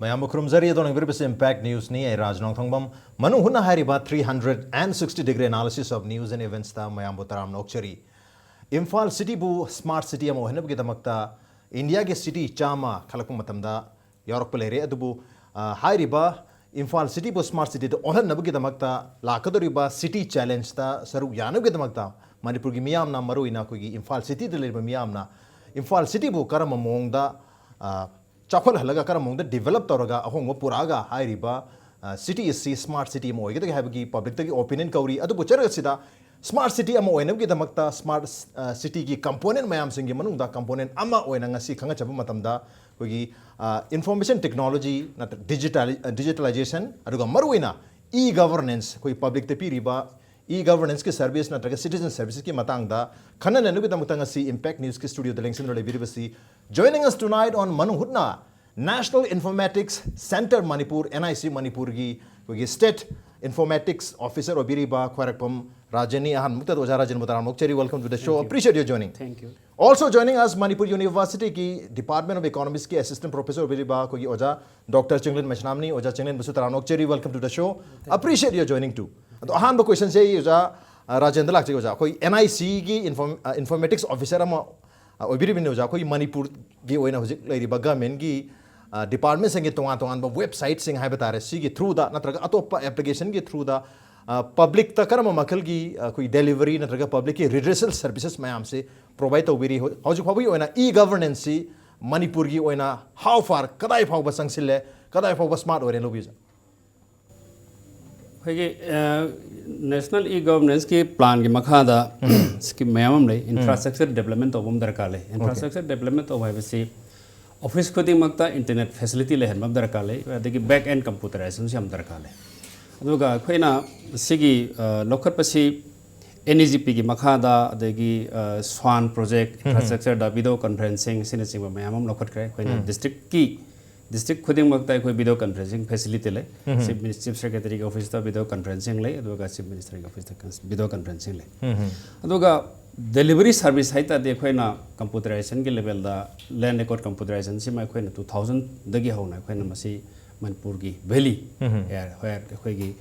Mayam Krumzari don't give impact news ni Rajen Nongthombam Manung Hutna hariba 360-degree analysis of news and events ta Mayam Botaram Nokchari. Imphal city bu smart city amo henab gidamakta India ge city chama khalakpa matamda Yorokpalere adubu hariba Imphal city bu smart city to ohan nab gidamakta lakadoriba city challenge ta saru yanab gidamakta Manipur gi miyam na maru ina ko gi Imphal city de leba miyam na Imphal city bu karama mongda Chapel Halaga Karamong developed Toraga, a home Puraga, Hiriba, city is smart city mo, get the public opinion Kauri, Adubuchera Sida, smart city amo, and get the Makta, smart city component, Mayam Singi Manunda component, Ama Oenangasi Kangachapumatamda, Wigi information technology, digitalization, Aduga Maruina, e governance, public tepiriba, e governance service, citizen services ki matangda, Kanan and Nubitamatangasi Impact News Studio, the links in the joining us tonight on Manung Hutna, National Informatics Center Manipur, NIC Manipur gi State Informatics Officer Obiriba Khwairakpam Rajen Ahan Mukta Rajen Mukta. Welcome to the show. Appreciate your joining. Thank you. Also joining us Manipur University ki Department of Economics ki Assistant Professor Obiriba Kogi Oja Dr. Chinglen Maisnam Oja Chinglen Mukta. Welcome to the show. Appreciate your joining too. Ahan the question say Oja Rajen Dalak Oja koi NIC ki Informatics Officer ama Obiri Binoja koi Manipur gi oina hojik leiriba government gi department singe tongan ba website sing haibatare sigi through da natraga atopa application gi through da public ta karama makal gi koi delivery natraga public ki redressal services mayam se provide tobiri hojik phabi oina e governance si Manipur gi oina how far kadai phau ba sangsile kadai phau ba smart ore lobi national e-governance की plan की मखादा इसकी ma'am ले infrastructure development तो बम दरकार ले infrastructure development तो भाई वैसे office को दी मकता internet facility ले हम दरकार ले वैसे कि back end computerization से हम दरकार ले तो का कोई ना सिगी local पसी NEGP की मखादा देगी SWAN project infrastructure दा video conferencing सिने चिंग में हम local करे कोई ना district खुदिंग मकता है कोई video conferencing facility ले chief secretary के office ता video conferencing ले अदुगा chief minister के office ता video conferencing ले अदुगा delivery service है ता देखो ना computerization के level दा land record computerization से मैं कोई ना 2000 दगी हो ना कोई ना मसी Manipur की valley यार कोई की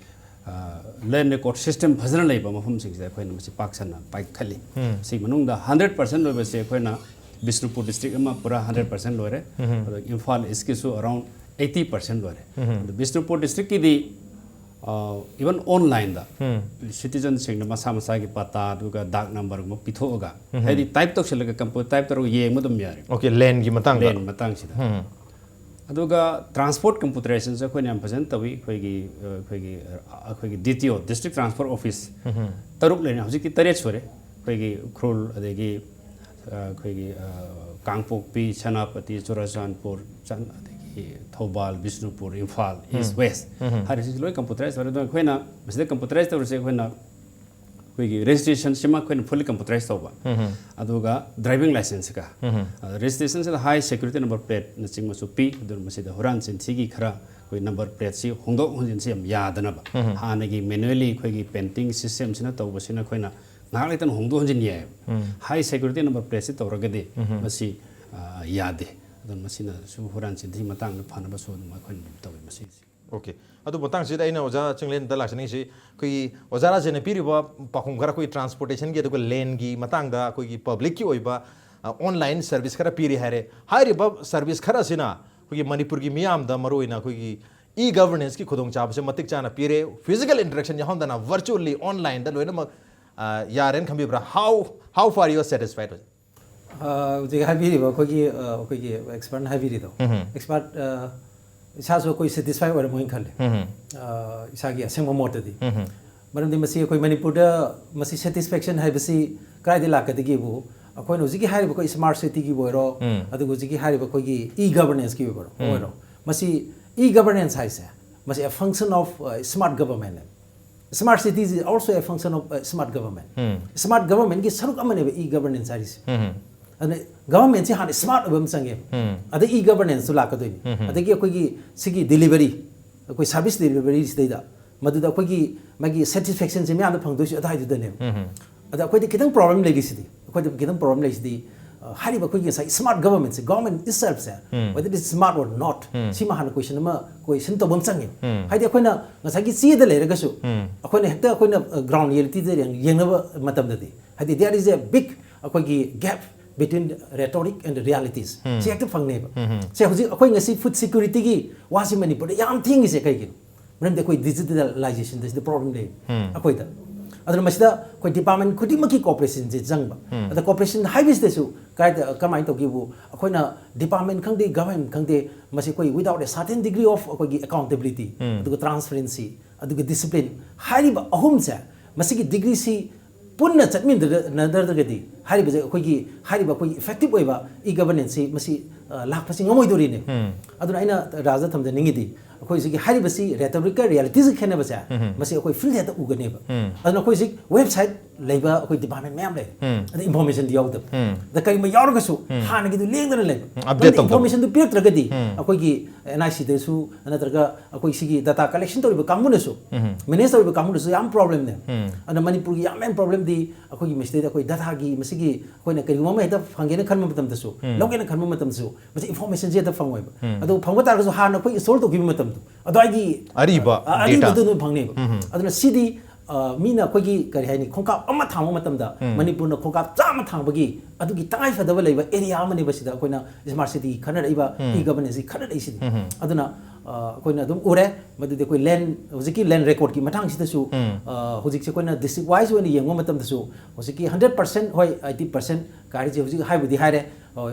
land record system भजन ले बा मफहम सिंह से कोई ना मसी पाकिस्तान ना पाइक खाली सी मनुंग दा 100% लो बसे कोई ना Bishnupur district ama pura 100% lore Imphal iski so around 80% lore Bishnupur district ki di even online da citizen sing na masa ki pata duga dak number mo pithoga hedi type tok selaga computer type taro ye modum yare okay land gi matang land matang sida aduga transport computerization se khoi nam present tawi khoi gi DTO district transport office taruk le hauji ki tare chore khoi gi khrol adegi Koi Kangpokpi, Chanapati, Churasanpur, Thobal, Bishnupur, Imphal, East, West. How is it computerized? When I was computerized, I would say when I registration, Shima fully computerized over. Aduga driving license. Registration is a high security number plate, Nassing Masupi, the Masida Horans and Sigi Kara, with number plate, see Hondo Hunsim Yadanaba. Hanagi manually, Quigi painting systems in a Tobasina Quena. Nagalitan Hondo engineer, high security number place it or Ragade, Masi Yade, the Masina, Suhurans in Timatang, Panabaso, Makan, Masi. Okay. Adu botang sida ina oja Chinglen dalak si kui ozara jene piriba pakungara kui transportation ki adu lane gi matang da kui public ki oiba online service kara piri hare high ba service kara sina kui Manipur gi miyam da maru ina kui e governance ki khudong chab se matik chana pire physical interaction yahan da na virtually online da loina Yaren can be how far you are satisfied with? The heavy kogi expert heavy though. Expert isaso koi satisfied or moin khale. Isagi asemo motadi. But the masi koi Manipur masi satisfaction have si krai de la katigi bu. Akoi no zigi hari koi smart city ki boiro. Adu zigi hari koi e-governance ki boiro. Masi e-governance hai se. Masi a function of smart government. Smart cities is also a function of smart government. Smart government is some e-governance service. And government is smart of them. Other e-governance to lack of doing. I think you sigi delivery, service delivery is data. Maduda Kogi Maggie satisfactions in the Pangdush at the name. Other quite a problem legacy. Quite a problem legacy. hariba ko gi sai smart government se government itself se whether it is smart or not si ma han question ma question to bom sang haidi akoina ngasai gi si da le ga su akoina hekta akoina ground reality de yeng na matam da di haidi there is a big akoi gi gap between rhetoric and the realities si hekta phang ne ba se hoji akoi ngasi food security gi wasi Manipur yam thing is kai gi mram de koi digitalization is the problem de akoi da aduna masida koi department khudi maki cooperation je jangba ada cooperation highways desu kai kamai to gibu akoina department khangde government khangde masi koi without a certain degree of koi gi accountability aduga transparency aduga discipline hariba ahum cha masi gi degree si punna chatmin nadar gadi hariba je koi gi hariba koi effective oiba e governance si masi lakpasi ngomoi dori ne aduna aina raja thamda ningi di akoi sigi hariba si rhetorical realities khena ba cha masi akoi field heta ugane ba aduna akoi sig website leiba akoi department ma'am le ada information di yawda da kai ma yawr ga su hana gi du lengdana le update information du piak tragadi akoi gi NIC de su anatraga akoi sigi data collection tori ba kamu ne su manage tori ba kamu ne su yam problem ne ana Manipur gi yam problem di akoi gi mistake akoi data gi masi gi akoi na kai ma heta phangena khanma matam da su logena khanma matam su masi information je da phangwai ba adu phangwa tar ga su hana akoi solve to gi matam adagi ariba data du phangne aduna city mina kogi kari haini khongka amma thangma matamda Manipur na khongka chama thangbagi adugi tangai fadaba leiba area amani basida koina smart city khana reiba e governance khana reisi aduna koina dum ure madude koi land hojiki land record ki mathang sida su hojik se koina district wise when yengma matamda su hojiki 100% hoi 80% kari je hojik haibudi haire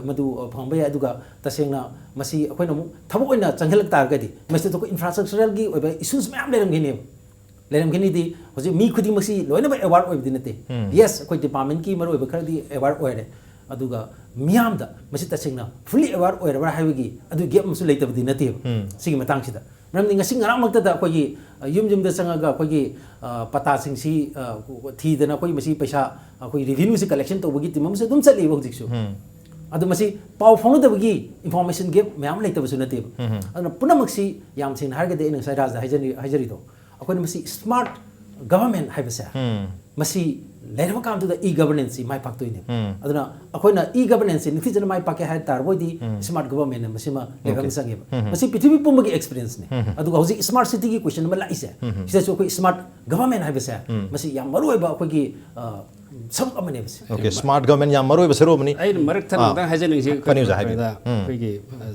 madu phangbai aduga tasengna masi koina mu thabuk oina changelak tar gadi masi to infrastructural gi oiba issues ma'am leram gini leram gini di hoji mi khudi masi loina ba award oib dinate yes koi department ki maro oiba khadi award oire aduga miam da masi tasengna fully award oire ba haibigi adu gap musu leitab dinate sigi matang sida maram ninga sing ngaram makta da koi yum da sangaga koi pata sing si thi dana koi masi paisa koi revenue si collection to bagi timam se dum chali ba hojik su adu masi pau phone da bagi information gap mayam leitab su nate aduna punamak si yam sin harga de ina sai raja hajari do akoi masi smart government haibasa masi leirama kam to the e governance mai pak toine aduna akoi na e governance ni thijana mai pak ha tar boi di smart government masi ma levam sange masi pithibhi pumagi experience ne adu hoji smart city ki question ma laise sisa so koi smart government haibasa masi yam maru ba akoi ki सब amane basi okay smart government ya maroi basero mani ai marak than da hajening si da koi gi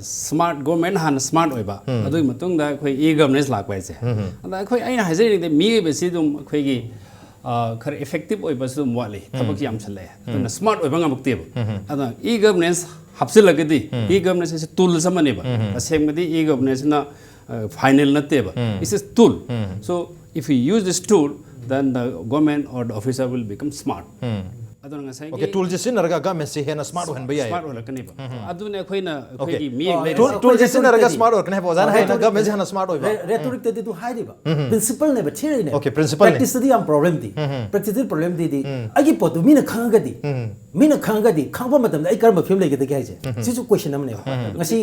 smart government han smart oiba adui matung da koi e governance lak bai se da koi aina hajening de mi basi dum koi gi khar effective oiba sum wali tabak yam chale na smart oiba ngamuk te ada e governance hapsil lagadi e governance se tool samane ba asengmadi e governance na final na te ba this is tool so if we use this tool then the government or the officer will become smart. Okay, tool just in raga government se hena smart one baya. Smart one kani ba. Adu ne khoi na khoi gi mi tool just in raga smart one kani ba zan hai na government hena smart one. Rhetoric te tu hai di ba. Principle ne ba theory ne. Okay, principle ne. Practice di am problem di. Practice problem di agi potu mina khanga di. Mina khanga di khangpa matam ai karma film lege de kai je. Si su question amne ba. Ngasi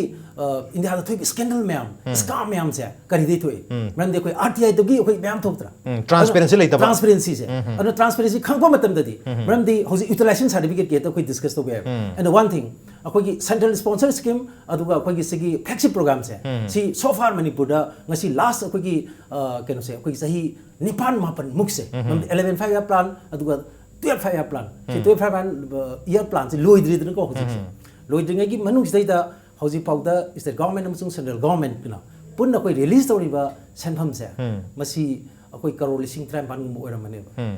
India da thoi scandal meam, scam meam se kari de thoi. Ram de koi RTI to gi koi meam thoktra. Transparency lai ta ba. Transparency se. Anu transparency khangpa matam da di. Ram de hoji utilization certificate ke to koi discuss to be. And one thing akoi central sponsor scheme aduga akoi sigi flagship program se. Si so far Manipur da ngasi last akoi keno se akoi sahi nipan mapan muk se. 11 5 year plan aduga 12 5 year plan. Si 12 5 year plan se loidri dren ko hoji. Loidri ngai gi manung sei da hoji pauda state government amsung central government na punna koi release tori ba sanpham se. Masi akoi crore lising 3 ban mu oramane ba.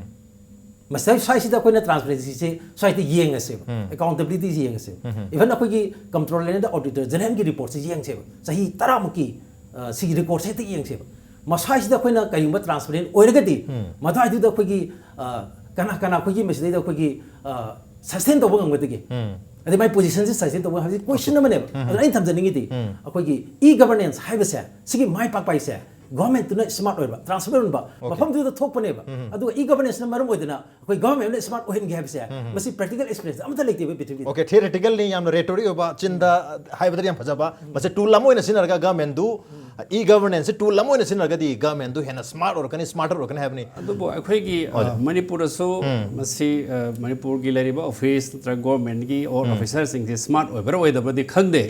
Masai sai sida koi na transparency se sai te yeng ase accountability yeng ase even akoi ki controller and auditor general ki report se yeng se sahi taramuki si report se te yeng se masai sida koi na kai ma transparent oiragadi madai du da koi ki kana koi ki mesai da koi ki sustain to bang ngadegi ade my position se sustain to bang habi question na mane ai thamjaningi di akoi ki e governance haiba se sigi mai pak pai se government to smart oiba transparent ba mafam du da thok pane ba adu e governance na maram oidina koi government smart ohin ge habse masi practical experience amta lekte be between okay theoretical ni yam rhetoric ba chinda haibadari yam phajaba mase tool lamo ina sinarga government du e governance tool अमो ने सिनरगदी government दु हेना smart और कनी smarter और कनी हैबनी अदुबो अखोइगी मणिपुर सो मसी मणिपुर की लेरिबा office नत्र गवर्नमेंट की और ऑफिसर सिंग से स्मार्ट ओइबर ओइदबदी खंगदे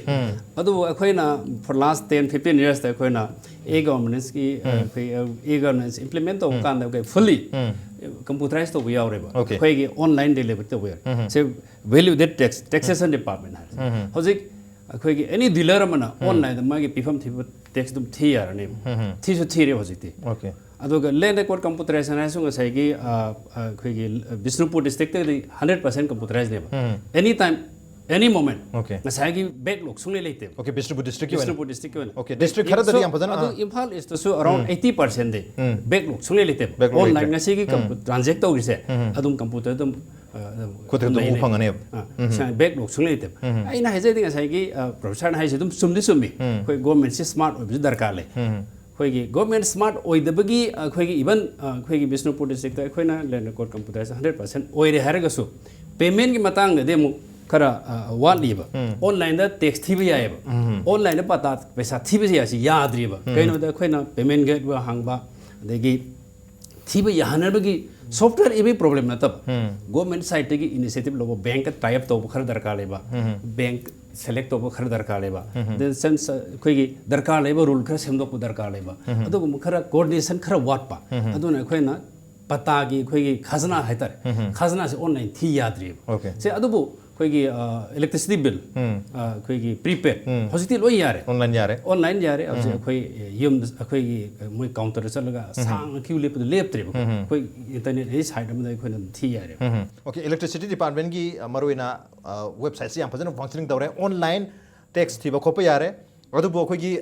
अदुबो अखोइना फॉर लास्ट 10-15 इयर्स द अखोइना ए गवर्नेंस की ए गवर्नेंस इंप्लीमेंट तो कांदा के फुली कंप्यूटराइज तो वे आवरेबा अखोइगी ऑनलाइन डिलीवरी तो वे से वैल्यू दैट टैक्सेशन डिपार्टमेंट है होजिक अखोइगी एनी डीलर अमना ऑनलाइन मागी पिफम थिब टैक्स दुम थी यारने थीसु थीरे होजिति ओके अदुगा लैंड रिकॉर्ड कंप्यूटराइजेशन है सुंग साइगी अखोइगी बिष्णुपुर डिस्ट्रिक्ट ते 100% कंप्यूटराइज नेबा any time any moment okay साइगी बैकलॉग सुंग लेते ओके बिष्णुपुर डिस्ट्रिक्ट की ओके डिस्ट्रिक्ट खरा दरी हम फजन अदु इंफाल इस तो अराउंड 80% दे बैकलॉग सुंग लेते ऑनलाइन नसीगी ट्रांजैक्ट तौरिसे अदुम कंप्यूटर दम खुद दु फंगने बैकलॉग सुंग लेते आइना हेजेदिंग साइगी प्रोफेसर हाइसे दम सुमदि सुमि कोई गवर्नमेंट से स्मार्ट ओइबि दरकार ले अखोइगी गवर्नमेंट स्मार्ट ओइदबगी अखोइगी इवन अखोइगी बिष्णुपुर डिस्ट्रिक्ट अखोइना लैंड रिकॉर्ड कंप्यूटराइज 100% ओइरे हारगसु पेमेंट की मतंग दे मु खरा वालीबा ऑनलाइन दा टैक्स थीबि यायबा ऑनलाइन दा पता पैसा थीबि यासी याद्रिबा कइनो दा अखोइना पेमेंट गेट वा हांगबा अदेगी थीबि याहनबगी सॉफ्टवेयर एबी प्रॉब्लम न तब गवर्नमेंट साइड की इनिशिएटिव लोगो बैंक टाइप तो खर दरकार लेबा बैंक सेलेक्ट तो खर दरकार लेबा देन सेंस अखोइगी दरकार लेबा रूल खर सेमदोक दरकार लेबा अदुगु खर कोऑर्डिनेशन खर वाटपा अदुना अखोइना पता की अखोइगी खजना हाइतर खजना से ऑनलाइन थी याद्रि से अदुबु अखोइगी इलेक्ट्रिसिटी बिल अखोइगी प्रीपेड हजिति लोय यारे ऑनलाइन यारे अब अखोइ यम अखोइगी मोय काउंटर चलगा सांग क्यू लेप लेपत्रे अखोइ इंटरनेट हे साइड में अखोइना थी यारे ओके इलेक्ट्रिसिटी डिपार्टमेंट की मरोइना वेबसाइट से हम फजन फंक्शनिंग तौरे ऑनलाइन टैक्स थीबा खोप यारे अदुबो अखोइगी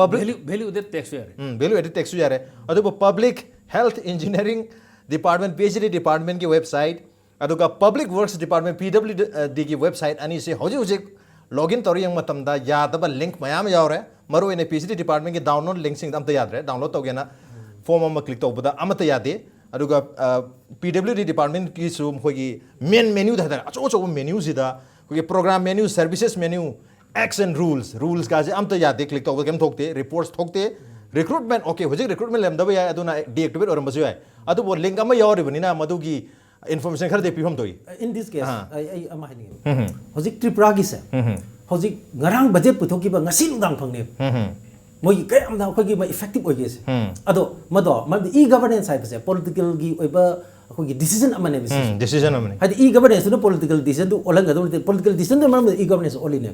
पब्लिक वैल्यू एडेड टैक्स यारे वैल्यू एडेड टैक्स यारे अदुबो public health engineering department PHD department की वेबसाइट अदुगा पब्लिक वर्क्स डिपार्टमेंट पीडब्ल्यूडी की वेबसाइट अनी से हौजे लॉगिन तौर यंग मतमदा यादब लिंक मयाम यावरे मरोइने पीएचडी डिपार्टमेंट की डाउनलोड लिंक सिंग अमता यादरे डाउनलोड तौगेना फॉर्म अमा क्लिक तौबदा अमता यादे अदुगा पीडब्ल्यूडी डिपार्टमेंट की सु होगी मेन मेन्यू दा अचो अचो मेन्यू सिदा होगी program menu services menu acts and rules का जे अमता यादे क्लिक तौबदा केम थोकते रिपोर्ट्स थोकते रिक्रूटमेंट ओके होजे रिक्रूटमेंट लेमदबा या अदुना डीएक्टिवेट ओरमबसु याय अदुबो लिंक अमा यावरिबनिना मदुगी information खर दे पिफम तोई in this case ai ama haini hozik tripura gi se hozik ngarang budget puthok ki ba ngasi nudang phangne moi kai amda ko gi ma effective oige se ado mado e governance sai se political gi oiba ko gi decision amane decision amane hadi e governance no political decision do olang ado political decision no e governance oline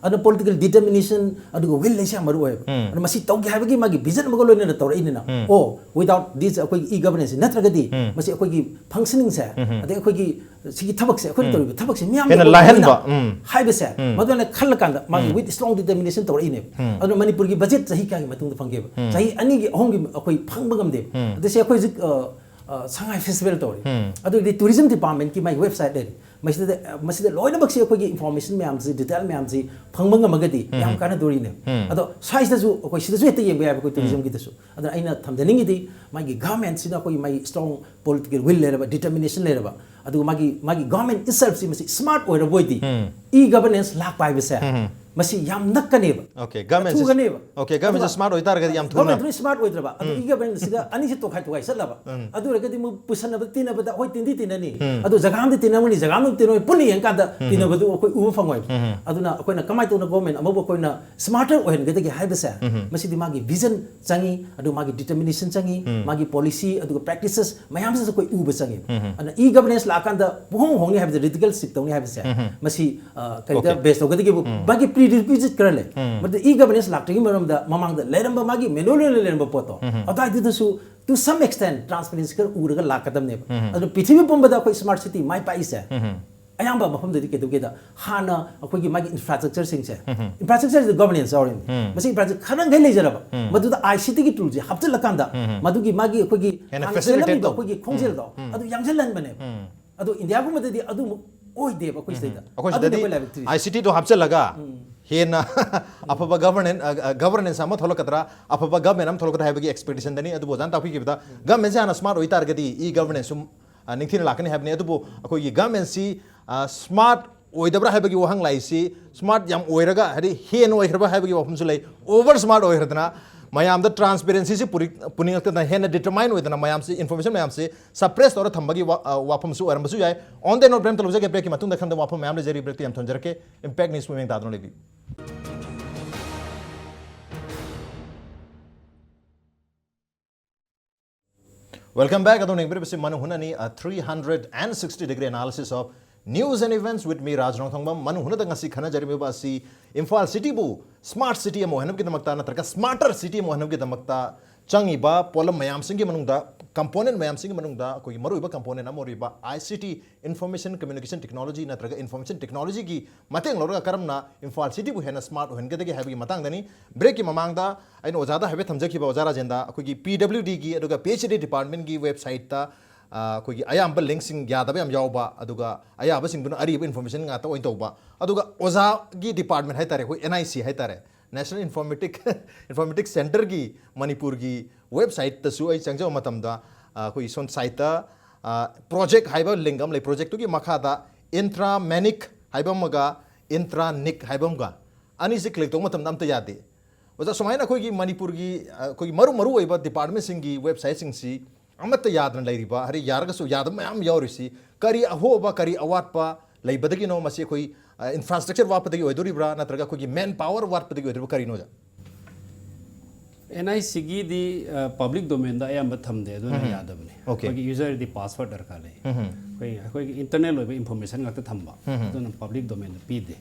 ado political determination ado will leisha maru oy ado masi tau gi habagi magi vision mago loine na tawra inina oh without this ko e governance natragadi masi ko gi functioning se ade ko gi sigi thabak se ko tori thabak se miyam hena lahen ba haibe se madona khal kanda magi with strong determination tawra ine ado manipur gi budget sahi ka gi matung da phangge sahi ani gi ahong gi ko phangba gam de ade se ko Shanghai Festival tori adu the tourism department ki my website there masida loina baksi ko information me amsi detail me amsi phangmanga magadi yam kana dori ne ado size da su ko sida su ete yem ba ko tourism ki dasu adu aina thamdaning idi my government sida ko my strong political will le ba determination le ba adu magi government itself si masi smart or avoid e governance lak pai besa masi yam nakkane ba okay government smart oitar ga yam thuna government smart oidra ba adu e government sida ani se to khai sala ba adu ra ga di mu pusan ba tina ba hoi tindi tinani adu jagam di tinamani jagam di tinoi puni yang ka da tinaba du ko u phangoi adu na ko na kamai to na government amabo ko na smarter ohen ga gi hai besa masi di magi vision changi adu magi determination changi magi policy adu practices mayam se ko u ba changi ana e governance la kan da hong hong ni have the leadership to ni have besa masi kai da based ga gi bagi prerequisite करले मतलब e governance लाक्टगी मरम the ममांग द लेरम मागी manual लेरम पोतो अताय दिदसु टू सम एक्सटेंट ट्रांसपेरेंसी कर उरगा लाकदम ने अदु पृथ्वी पंबदा कोई स्मार्ट सिटी माय पाइसे अयाम मफम दि के दुगे द हाना अखोगी मागी इंफ्रास्ट्रक्चर सिंग से इंफ्रास्ट्रक्चर इज द गवर्नेंस और इन मसी इंफ्रास्ट्रक्चर खरंग गै लेजरब मदु द आईसीटी की टूल जे हप्ते लकांदा मदुगी मागी अखोगी फैसिलिटेट दो अखोगी खोंजेल दो अदु यांगजेलन बने अदु इंडिया को मददि अदु ओय देब अखोई सेदा अखोई आईसीटी तो हप्ते लगा हेना अफबा गवर्नेंस अमा थोलकतरा अफबा गवर्नमेंट अम थोलकतरा हैबगी एक्सपेक्टेशन दनी अदु बोजान ताफी किबदा गवर्नमेंट से आना स्मार्ट ओइतार गदी ई गवर्नेंस सुम निथिन लाकने हैबने अदु बो अखोई गवर्नमेंट सी स्मार्ट ओइदब्रा हाइबगी वहंग लाइसी स्मार्ट याम ओइरगा हरि हेन ओइरबा हाइबगी वफमसु लै ओवर स्मार्ट ओइरदना मयाम द ट्रांसपेरेंसी से पुनिंगतना हेन डिटरमाइन ओइदना मयाम से इंफॉर्मेशन मयाम से सप्रेस और थंबगी वाफमसु ओरमसु याय ऑन द नोट ब्रेम तलुजे के ब्रेक की मतुंग दखन द वाफम मयाम ले जरी ब्रेक याम थंजरके इंपैक्ट न्यूज़ में दादनो लेबी Welcome back. I don't know Manung Hutna a 360-degree analysis of news and events with me, Rajen. Manung Hutna ngasi khana jari me basi Imphal City bu smart city mo hanam ki damakta na tarka smarter city mo hanam ki damakta changi ba polam mayam singi manung da component mayam singi manung da koi maru iba component na maru iba ICT information communication technology na tarka information technology ki mateng lorga karam na Imphal City bu hena smart hen ke degi habi matang dani break ki mamang da aino ozada habe thamjaki ba ozara jenda koi PWD ki aduga PhD department ki website ta koi ayamba links sing yada ba am yawba aduga ayaba sing duna ari information nga ta oin tawba aduga oza ki department hai tare koi NIC hai tare National Informatics Center की मणिपुर की website तसु आई चंगजो मतमदा कोई सोन site project हाइबा लिंगम ले project की मखादा इंट्रामैनिक हाइबम मगा इंट्रानिक हाइबम गा अनि से क्लिक तो मतम नाम तो यादे वजा समायना कोई की मणिपुर की कोई मरु मरु ओइबा डिपार्टमेंट सिंग की वेबसाइट सिंग सी अमत याद न लैरिबा हरि यारगसु याद मयाम यावरिसी करी अहोबा करी अवाटपा लैबदगी नो मसे कोई इंफ्रास्ट्रक्चर वापदगी ओइदोरिब्रा नत्रगा कोई मैन पावर वापदगी ओइदोरिबा करिनो जा NIC की दी पब्लिक डोमेन दा अयम थमदे अदुना यादबने कोई यूजर दी पासवर्ड दरकार ले कोई इंटरनल ओइबा इंफॉर्मेशन गत थंबा अदुना पब्लिक डोमेन पी दे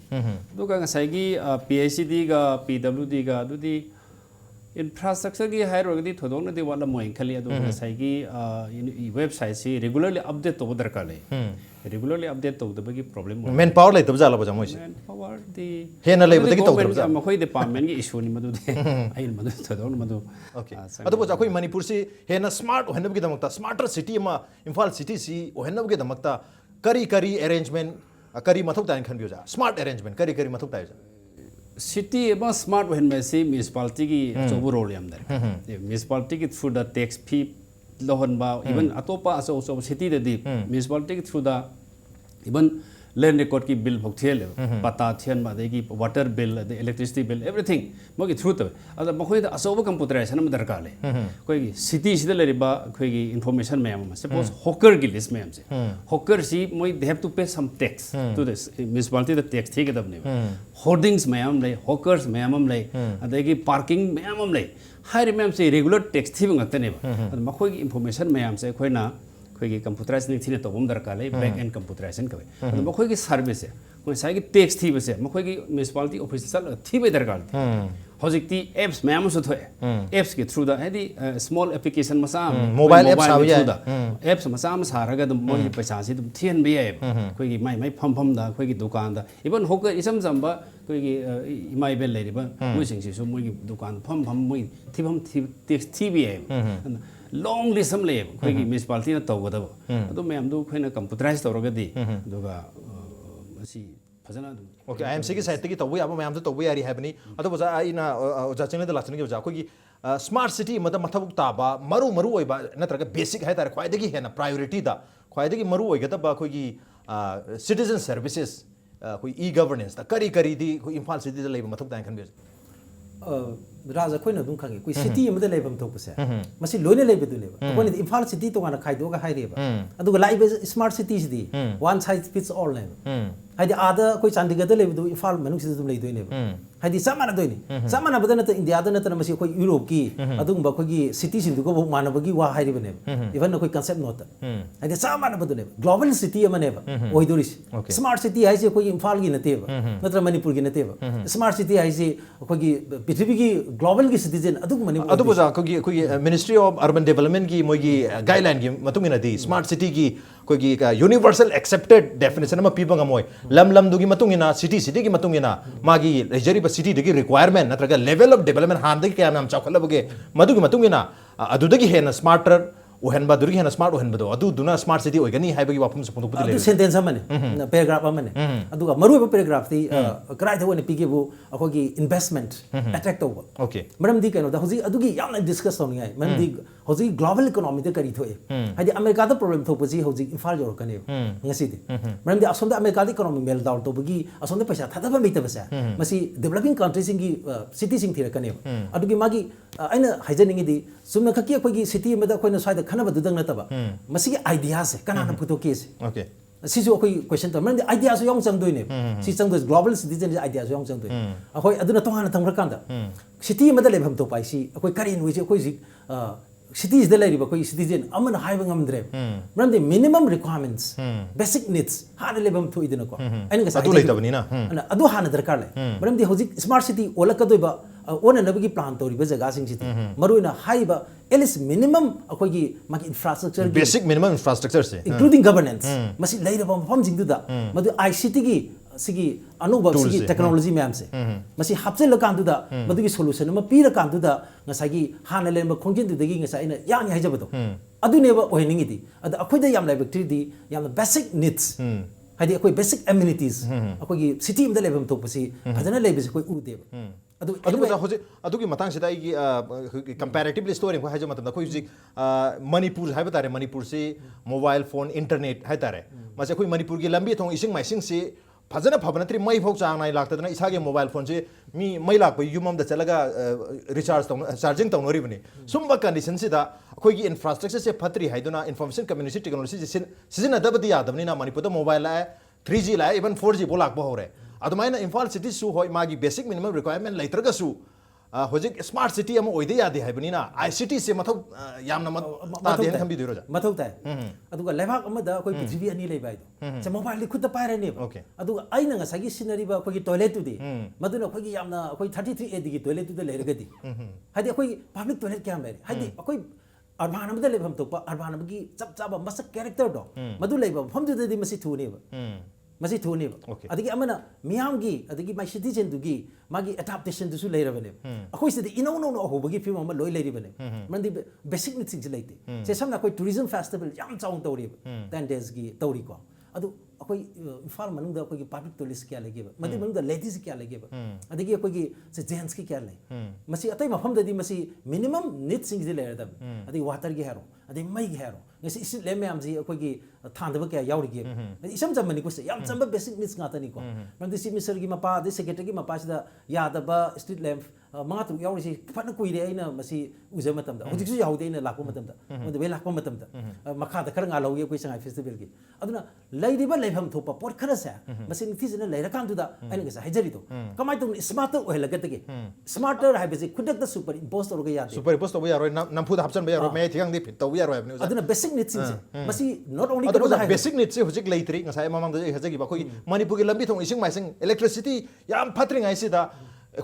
दुगा ngsaigi PhD ga PWD ga adudi infrastructure की हायर होगी थोड़ों ने वाला मोइन खाली अदो ngsaigi वेबसाइट से रेगुलरली अपडेट तो दरकार ले रेगुलरली अपडेट तो दबगी प्रॉब्लम मैन पावर ले तब जाला बजा मोइसे मैन पावर दी हेन ले बदगी तो दबजा मखोई डिपार्टमेंट की इशू नि मदु दे आई मदु थोड़ों मदु ओके अदो बजा कोई मणिपुर से हेन स्मार्ट होनब की दमकता स्मार्टर सिटी मा इम्फाल सिटी सी होनब की दमकता करी करी अरेंजमेंट करी मथुक ताइन खन बियोजा स्मार्ट अरेंजमेंट करी करी मथुक ताइजा सिटी एबा स्मार्ट वेन में से म्युनिसिपैलिटी की चोबु रोल याम दर म्युनिसिपैलिटी की थ्रू द टैक्स फी लोहन बा इवन अतोपा असो सिटी दे म्युनिसिपैलिटी की through the even land record की बिल भोगथेल पता थियन बादेगी water bill electricity bill everything मोगी थ्रू तब अद मखोई द असोब कंप्यूटराइजेशन में दरकार ले कोई सिटी सिद लेरिबा कोई इंफॉर्मेशन मैम सपोज हॉकर की लिस्ट मैम से हॉकर सी मोई they have to pay some tax to this municipality the tax ठीक दबने होर्डिंग्स मैम ले हॉकर्स मैम ले अदेगी पार्किंग मैम ले हाई मैम से रेगुलर टैक्स थी ngakne ba मखोई की इंफॉर्मेशन मैम से खोइना कोई कंप्यूटराइजेशन थी तो बम दरकार है बैक एंड कंप्यूटराइजेशन कवे मखोई की सर्विस है कोई साइगी टैक्स थी बसे मखोई की म्युनिसिपैलिटी ऑफिशियल थी बे दरकार हजिकती एप्स मैम सु थोए एप्स के थ्रू द हेदी स्मॉल एप्लीकेशन मसा मोबाइल एप्स आबि दा एप्स मसा म सारगा दम मोई पैसा से दम थियन बे है कोई की माई फम दा कोई की दुकान दा इवन होकर इसम जंबा कोई की इमाई बेल लेरिबा मोई सिंग से मोई की दुकान फम मोई थिबम टैक्स थी बे है long list some lay कोई म्युनिसिपैलिटी ना तौगदब अदो मैम दो खोइना कंप्यूटराइज तौरगदी दुगा असी फजना ओके IMC की साइट की तौबो याबो मैम तो तौबो यारी हैबनी अदो बजा आइना ओजा चंगले द लाचने की बजा कोई स्मार्ट सिटी मतलब मथबुक ताबा मरु ओइबा नत्रगा बेसिक है तार ख्वाइदगी है ना प्रायोरिटी दा ख्वाइदगी मरु ओइगदबा कोई सिटीजन सर्विसेज कोई ई गवर्नेंस दा करी दी कोई इम्फाल सिटी दा लेबा मथुक ताइन खन बे राजा कोई नदुम खागे कोई सिटी अमदा लेबम थोपसे मसी लोइने लेबदुनेबा कोन इम्फाल सिटी तोगाना खाइदोगा हाइरेबा अदुगा लाइबे स्मार्ट सिटीज दी वन साइज फिट्स ऑल नेबा हाइदि आदा कोई चांदीगढ़ लेबदु इम्फाल मनुंग सिटी दुम लेदोइनेबा हाइदि सामाना दोइने सामाना बदन त इंडिया दा नतन मसी कोई यूरोप की अदुगबा कोई सिटी सिंदुगो बहु मानबगी वा हाइरेबनेबा इवन कोई कांसेप्ट नोट हाइदि सामाना बदुनेबा ग्लोबल सिटी अमनेबा ओइदोरिस स्मार्ट सिटी हाइसे कोई इम्फाल की नतेबा नत्र मणिपुर की नतेबा स्मार्ट सिटी हाइसे कोई पृथ्वी की ग्लोबल की सिटीजन अदुग मणिपुर अदुबो जा कोई मिनिस्ट्री ऑफ अर्बन डेवलपमेंट की मोगी गाइडलाइन की मतुंगिना दी स्मार्ट सिटी की कोई यूनिवर्सल एक्सेप्टेड डेफिनेशन में पीबंग मोय लम दुगी मतुंगिना सिटी की मतुंगिना मागी रेजरीब सिटी दगी रिक्वायरमेंट नत्रगा लेवल ऑफ डेवलपमेंट हान दगी क्या नाम चाखलबगे मदुगी मतुंगिना अदुदगी हेना स्मार्टर ओहनबा दुरी हेना स्मार्ट ओहनबदो अदु दुना स्मार्ट सिटी ओइगनी हाइबगी वाफम से पुंदु पुदि ले सेंटेंस अमने पैराग्राफ अमने अदुगा मरुबा पैराग्राफ ती क्राइ थवने पिगेबु अखोगी इन्वेस्टमेंट अट्रैक्ट तौबा ओके मरम दी कनो दा होजी अदुगी यामना डिस्कस तौनी है मरम दी hojik global economy da kari thoe hadi America da problem thok pasi hojik imphal jor kane ngasi di maram di asom da America da economy meltdown to bagi asom da paisa thada ba mai ta basa masi developing countries ingi city sing thira kane adugi magi aina haijaningi di sumna khaki khoi gi city ma da khoi na sai da khana ba dudang na ta ba masi idea se kana na phuto ke se okay sisu akoi question ta maram di idea so yong chang doi ne si chang doi global citizen idea so yong chang doi akoi aduna tongana thang kan da city ma da lebham to pai si akoi karin wi akoi ji cities da leriba koi citizen amana haiba ngamdre maram di minimum requirements basic needs hana lebam to idina ko aina ga adu leitabani na adu hana darkar le maram di hojik smart city olaka doiba ona nabagi plan tori ba jaga sing city maruina haiba at least minimum akoi gi maki infrastructure basic minimum infrastructure se including governance masi leiraba mafam jing du da madu ICT gi sigi anuba sigi technology ma'am se masi hapse la kan du da madu gi solution ma pira kan du da ngasai gi hana le ma khongjin du gi ngasai ina yang hai jabado adu ne ba ohiningi di ada akoi da yam la bacteria di yam basic needs hadi akoi basic amenities akoi gi city im da lebam to pasi phajana lebise koi u de adu ba hoje adu ki matang sida gi comparatively story ko haja matam da khoi ji Manipur hai batare Manipur se mobile phone internet hai tare ma se khoi Manipur gi lambi thong ising mai sing se फजन फबनत्री मई फो चांग नाई लाक्तदना इसागे mobile phone से मी मई लाक युमम the चलगा recharge charging तौनोरिबनी Sumba condition सिदा अखोगी infrastructure से फत्री हाइदुना information communication technology से सिजनदबदी यादबनी ना Manipur mobile लाए 3G लाए even 4G बो लाक Bahore अदुमाइना Imphal city सु होय मागी बेसिक मिनिमम रिक्वायरमेंट लेत्रगसु होजिक स्मार्ट सिटी अम ओइदे यादे हाइबनीना ICT से मथौ यामना तादे खंबी दिरोजा मथौ ताय अदुगा लेभाग अमदा कोई पृथ्वी अनि लेबाय दो से मोबाइल लि खुद पायरने ओके अदुगा आइना ngसागी सिनरी बा कोई टॉयलेट तुदी मदुना कोई यामना कोई 33A दिगी टॉयलेट तुदे लेरगदी हादि कोई पब्लिक टॉयलेट क्या लेरे हादि कोई अर्बान अमदा लेभम तोपा अर्बान अमगी चप चाबा मसक कैरेक्टर दो मदु लेबा फमदुदि मसि थुनेबा मसी थोने अदगी अमना मियामगी अदगी माय सिटीजन दुगी मागी एडाप्टेशन दुसु लेरबने अखोय सिदि इनो नो नो होबगी फिल्म अम लोय लेरिबने मनदि बेसिक नीड्स सिंग लेते से समना कोई टूरिज्म फेस्टिवल याम चाउन तौरी 10 days की तौरी को अदु अखोय इम्फाल मनुंग अखोय पब्लिक टॉयलेट्स क्या लेगेबा मदि मनुंग लेडीज क्या लेगेबा अदगी अखोय से जेंट्स की क्या ले मसी अतै मफम ददि मसी मिनिमम नीड्स सिंग लेरदम अदि वाटर की हेरो अदि मई की हेरो ngasi isi le myam ji akoi gi thandaba kya yauri gi isam jamani ko se yam chamba basic needs ngata ni ko mandi si mister gi mapa de secretary gi mapa sida yadaba street lamp ma tu yauri si phatna kuire aina masi uja matam da hojik su yaude aina lakpa matam da mandi be lakpa matam da makha da khar nga lauge koi sangai festival gi aduna leidiba leifam thopa pot khara sa masi nithi jina leira kan tu da aina ga sa hajari to kamai tu smarter ohelaga ta gi smarter haibe ji khudak da super impose to ga ya super impose to ba yaroi nampu da hapsan ba yaroi me thiang di fit to yaroi aduna basic needs masi not only the basic needs se hojik leitri ngasai mamang da hajagi ba khoi Manipur gi lambi thong ising maising electricity yam phatri ngai si da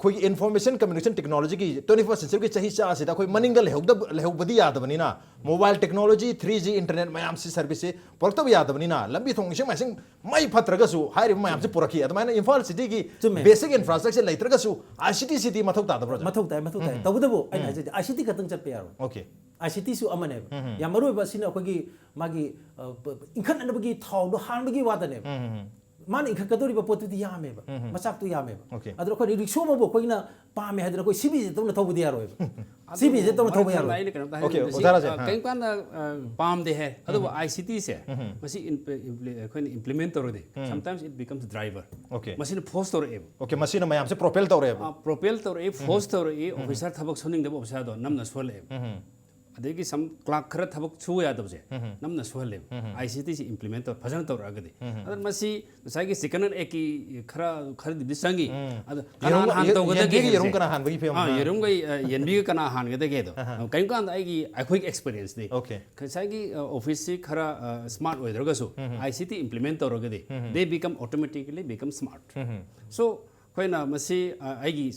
khoi information communication technology ki 21st century ki chahi cha si da khoi maningal lehubadi yadabani na mobile technology 3G internet mayam si service se porto yadabani na lambi thong ising maising mai phatraga su hairi mayam se poraki adamaina Imphal city ki basic infrastructure leitraga su ICT city mathau ta da mathau ta tawdabo ai ICT katang chat pe yaro okay ICT su amane ya maru ba sina ko gi magi inkhan anabagi thau do han bagi wadane man inkha kadori ba potu di yame ba masak tu yame ba adro ko rikshaw ma bo ko ina pa me hadra ko CB je to na thobu di yaro CB je to na thobu yaro okay udara je kai kan pam de hai adu ICT se masi ko implement toro de sometimes it becomes driver okay machine force toro e okay machine ma yam se propel toro e propel toro e force toro e officer thabak soning de officer do namna swal e adegi sam clock khara thabak chu ya dabje namna swal e ICT si implement tor phajana tor agadi adar masi sagi second ek khara di sangi ad kana han to gada ge yerum kana han bagi phem yerum gai yenbi kana han gada ge do kai kan ai gi quick experience de okay sagi office si khara smart weather ga so ICT implement tor agadi they become automatically become smart so koina masi ai gi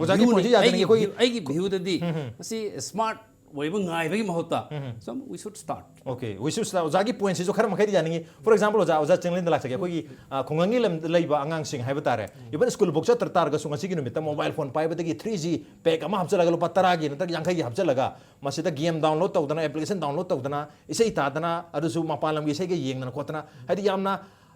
ozagi point ya dani koi ai gi view de masi smart वैब गाइबगी महत्ता so we should start okay we should start ओजागी point से जो खर मखै जानिंगी for example ओजा चिंगलेन लाक सके कोई खुंगंगी लैबा अंगांग सिंग हाइबा तारे इबन स्कूल बुक चतर तार ग सुंगसी की निमित्त मोबाइल फोन पाइबदगी 3G पैक अमा हबचलगा लुपा 10 गी नतर यांखै हबचलगा मसिदा गेम डाउनलोड तौदना एप्लीकेशन डाउनलोड तौदना इसै तादना अदुसु मपालम गी इसै गे येंगना खोतना हाइदि यामना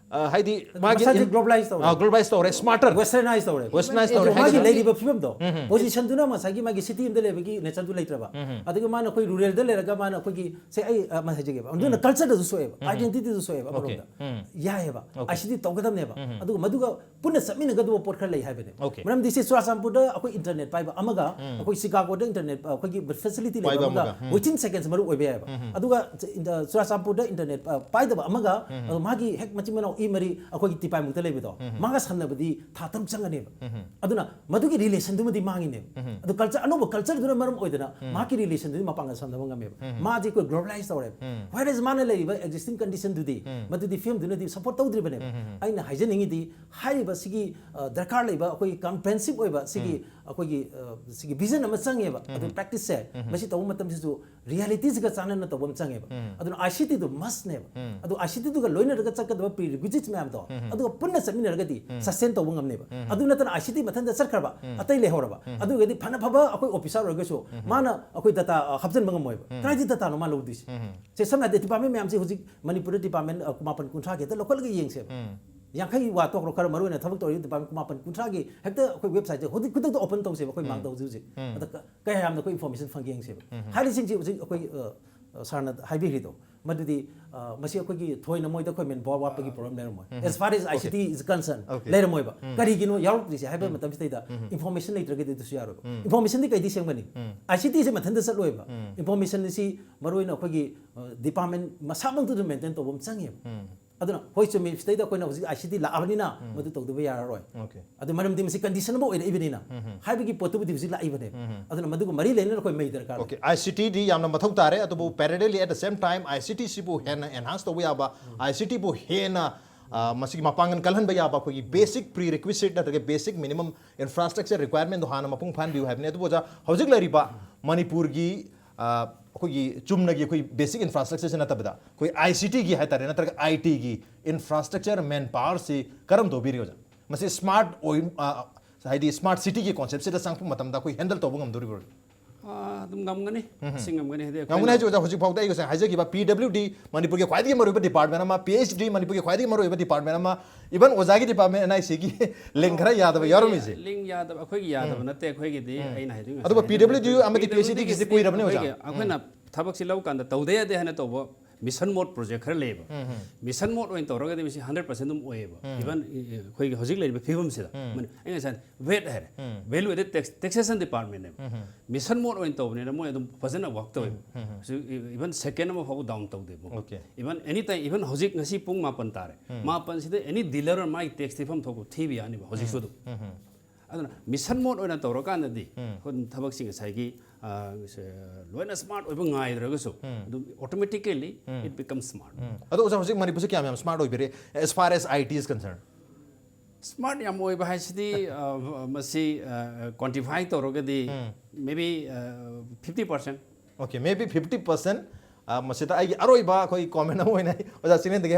हाइदी मसाजी ग्लोबलाइज तौर ग्लोबलाइज तौर स्मार्टर वेस्टर्नाइज तौर Westernized तौर मागी लेरिबा फिल्म दो पोजीशन दुना मसागी मागी सिटी इम दे लेबगी नेचर दु लेत्रबा अदुग माना कोई रूरल दे लेरगा माना कोई से आई मसाजी के दुना कल्चर दु सोएबा आइडेंटिटी दु सोएबा बरोदा याहेबा आसिदी तौगदम नेबा अदुग मदुगा पुन्ना समिन गदु पोट खर लै हाबने मरम दिसे सुरासामपुर दा अखोई इंटरनेट पाइबा अमगा अखोई शिकागो दा इंटरनेट अखोई फैसिलिटी लेबा अमगा विथिन सेकेंड्स मरु ओइबे याबा अदुगा सुरासामपुर दा इंटरनेट पाइदबा अमगा मागी हेक मचि मनो ई मरी अखोई तिपाइ मुक्ता लेबिदो मागा सन्नबदी था तरुक चंगनेबा अदुना मदुगी रिलेशन दुमदी मांगिने अदु कल्चर अनोब कल्चर दुना मरम ओइदना मागी रिलेशन दुदी मपांगा सन्नबा ngame माजी को ग्लोबलाइज तौरे व्हेयर माने लेबा एक्जिस्टिंग कंडीशन दुदी मदुदी फिल्म दुनदी सपोर्ट तौद्रिबने आइना हाइजनिंगी दी हाइबा सिगी दरकार लेबा अखोई कॉम्प्रेहेंसिव ओइबा सिगी अखोई सिगी विजन अमा चंगेबा अदु प्रैक्टिस से मसी तौ मतम सिसु रियलिटी सिगा चानन तौबम चंगेबा अदु आईसीटी दु मस्ट नेबा अदु आईसीटी दुगा लोइना रगा चकदबा प्रीरिक्विजिट्स मैम दो अदु पुन्ना समिनरगदी sustain तौब ngamneba adu natana ICT mathanda sarkarba atai lehoraba adu gadi phana phaba akoi officer rogeso mana akoi data habjan bangam moiba kai data no ma lodis se samna de department myam se hujik manipur department kumapan kuntra ge ta local ge yengse yankai wa tok ro kar maru na thabak tori department kumapan kuntra ge hekta akoi website je hudi kudak to open tong se akoi mang tau ju ada kai ham na koi information phang yengse hali sing ji akoi sarna haibi ri do madudi masi akoi gi thoina moi da koi men bor wa pa gi problem le moi as far as ICT is concerned le moi ba kari gi no yaw ri se haiba matam se da information le trage de su yaro information di kai di seng bani ICT se mathan da sat loi ba information si maroi na akoi gi department masabang tu maintain to bom changi aduna hoi chumi stay da koi na hoji ICT la abani na madu to do yara roi adu maram di masi condition mo oi ibini na haiba gi potu di hoji la ibane aduna madu ko mari le na koi mai dar ka okay ICT di yamna mathau tare atu parallelly at the same time ICT sibu hena enhance to ya ba ICT bu hena masigi mapangan kalhan ba ya ba koi basic prerequisite na basic minimum infrastructure requirement do hana mapung phan bi have ne atu boja hojik lari ba manipur gi अखोई चुमना की कोई basic infrastructure से नतबदा कोई ICT की है तारे नतर IT की infrastructure man power से करम तो बिरी हो जा मसे स्मार्ट हाइदी स्मार्ट सिटी की कॉन्सेप्ट से संग मतम दा कोई हैंडल तो बंगम दूरी adum ngamgani singamgani hede ngamgani jo ja hojik phawda igo haije ki ba PWD manipur ke khwaidi maru department ma PhD manipur ke khwaidi maru department ma even ozagi department NIC ki link khara yad ba yarum ise link yad ba akhoi gi yad ba natte akhoi gi di aina haidu adu PWD amati PhD ki se koi rabne ho ja akhoi na thabak si lau kan da taude ya de hana to mission mode project khar leba mission mode oin tawraga de misi 100% dum oeba even khoi hojik leba phibum sida man enga san wait hai value added taxation department ne mission mode oin tawne na moi adum fazana work taw even second ma ho down taw de okay even anytime even hojik ngasi pung ma pan tare ma pan sida any dealer or my tax thifam thoku thibi ani ba hojik sudu aduna mission mode oina tawra kan di hon thabak sing sai gi loina smart oiba ngai dragaso automatically it becomes smart ado osa hojik manipur se kya smart oibere as far as IT is concerned smart yam oiba haisidi masi quantify tawraga di maybe 50% okay maybe 50% masita ai aroiba khoi comment na hoina oja sinen de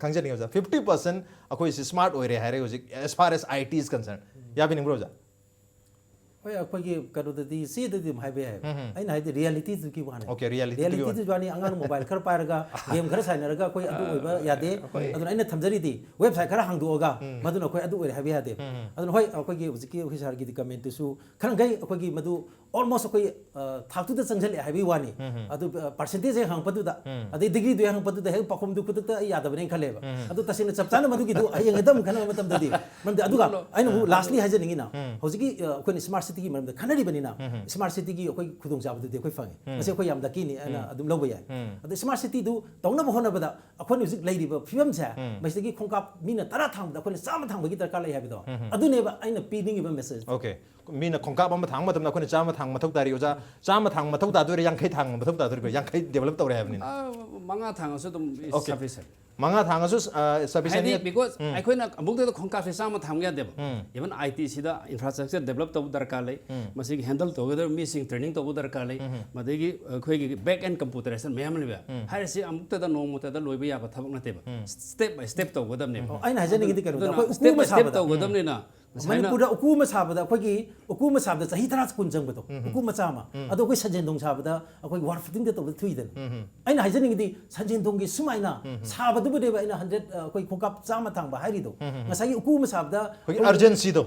khangja ni oja 50% akhoi smart oire hare hojik as far as IT is concerned ya bining broja hoi akhoi karo da di si da di mai be ai na di reality tu ki wane okay reality tu jani angan mobile khar paraga game khar sainaraga koi adu oiba yade aduna aina thamjari di website khar hangdu oga maduna koi adu oire habi yade aduna hoi akhoi gi hojiki hoi sar gi di comment su khan gai akhoi gi madu almost akhoi thaktu da changjale habi wani adu percentage hang padu da adu degree du hang padu da he pakhum du kutu ta yada bane khaleba adu tasina chapchana madu gi du ai ngedam khana matam da di man adu ga aina lastly haje ningi na hojiki akhoi smart city ki maram da khanari bani na smart city ki akhoi khudong jab de akhoi fangi ase akhoi yam da ki ni ana adum loba yai adu smart city du tongna bahona bada akhoi ni hojik leiri ba film sa mai sigi khongkap mina tara thang da akhoi chama thang bagi darkar lai habi do adu ne ba aina pi ningi ba message okay mina khongkap ama thang matam na akhoi chama thang mathau tari oja chama thang mathau ta do yankai thang mathau ta do yankai develop tawre habni manga thang asu dum is sufficient manga thang asu sufficient because akhoi na amuk de khongkap se chama thang ya deba even IT sida infrastructure develop taw darkar lai masi handle to gather missing training to darkar lai madegi akhoi gi back end computerization mayam le ba har si amuk da no mo da loiba ya ba thabak na te ba step by step to godam ne aina haje ningi di karo step by step to godam ne na Manipur uku masabada akhoi uku masabada chahi tara kun jangbato uku machama ado koi sanjendong sabada akhoi war footing de to thuiden aina haijening di sanjendong gi sumaina sabadu bude ba ina 100 akhoi khokap chama thangba hairi do ngasai uku masabada urgency do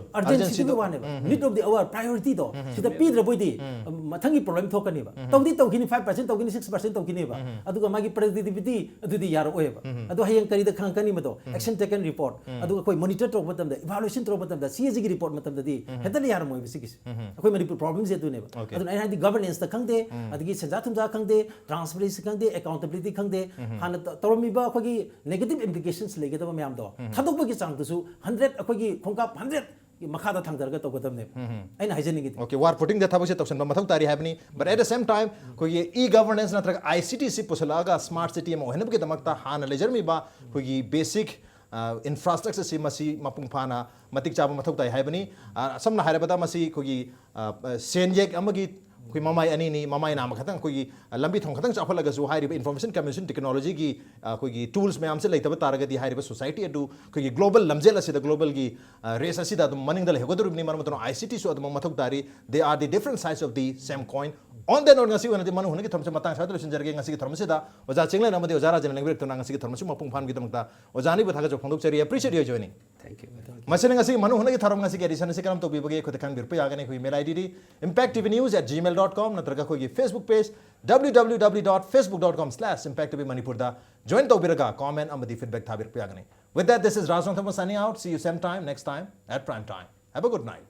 do wane ba need of the hour priority do sida pidra boidi mathangi problem thokani ba tawdi tawkini 5% tawkini 6% tawkini ba aduga magi productivity adudi yar oe ba adu hayeng kari da khangkani mado action taken report aduga koi monitor to batam da evaluation to batam da CAG की report मतलब ददी हेतल यार मोई बिसिकिस अकोई Manipur problems ये तूने अदुन आई Hadi governance ता खंगदे अदगी संजा तुमजा खंगदे transparency खंगदे accountability खंगदे हाना तोरमीबा अकोगी negative implications लेगे तब ma'am दो थादोक की चांग तुसु 100 अकोगी खोंका 100 की मखादा थांगदरगा तो गतमने आई ना हाइजेनिंग की ओके वार पुटिंग द थाबसे तोक्सन मथौ तारी हैबनी but at the same time कोई ई गवर्नेंस नत्रग आईसीटी से पुसलागा स्मार्ट सिटी में होने के दमकता हाना लेजरमीबा कोई basic infrastructure si masi mapung phana matik chaba mathok tai haibani samna hairabada masi khogi senjek amagi koi mamai ani ni mamai nam khatang koi lambi thong khatang chaphalaga su hairiba information communication technology gi koi tools mayam se leitaba taragadi hairiba society adu koi global lamjel asida global gi race asida maning dal hegodur ni marmatno ICT su adu mathok tari they are the different sides of the same coin on the note ngasi wanati manu hunaki thamse matang sa solution jarge ngasi thamse da oja Chinglen amadi oja Rajen language to ngasi thamse mapung phan gi tamta oja ni bathaga jok phondok chari appreciate you joining thank you masene ngasi manu hunaki tharom ngasi ge edition se karam to bibage khode kan bir pe agane koi mail id impacttvnews@gmail.com natraga koi Facebook page www.facebook.com/impacttvmanipur da join to biraga comment amadi feedback thabir pe agane with that this is Rajen signing out see you same time next time at prime time have a good night